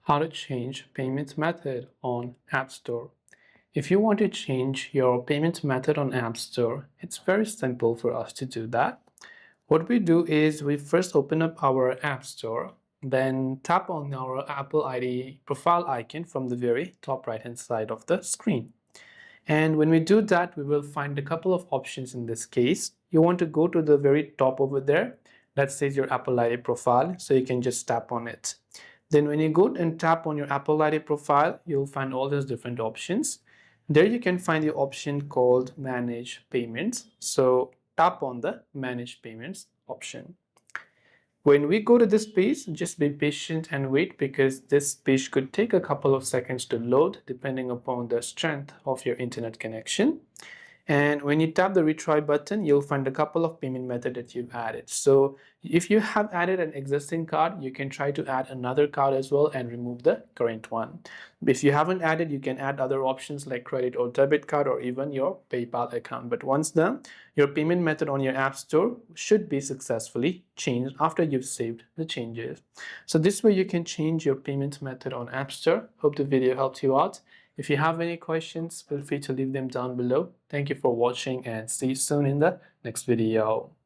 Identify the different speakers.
Speaker 1: How to change payment method on App Store. If you want to change your payment method on App Store, it's very simple for us to do that. What we do is we first open up our App Store, then tap on our Apple ID profile icon from the very top right hand side of the screen. And when we do that, we will find a couple of options in this case. You want to go to the very top over there. That says your Apple ID profile, so you can just tap on it. Then when you go and tap on your Apple ID profile, you'll find all those different options. There you can find the option called Manage Payments. So tap on the Manage Payments option. When we go to this page, just be patient and wait because this page could take a couple of seconds to load depending upon the strength of your internet connection. And when you tap the retry button, you'll find a couple of payment methods that you've added. So if you have added an existing card, you can try to add another card as well and remove the current one. If you haven't added, you can add other options like credit or debit card or even your PayPal account. But once done, your payment method on your App Store should be successfully changed after you've saved the changes. So this way you can change your payment method on App Store. Hope the video helped you out. If you have any questions, feel free to leave them down below. Thank you for watching and see you soon in the next video.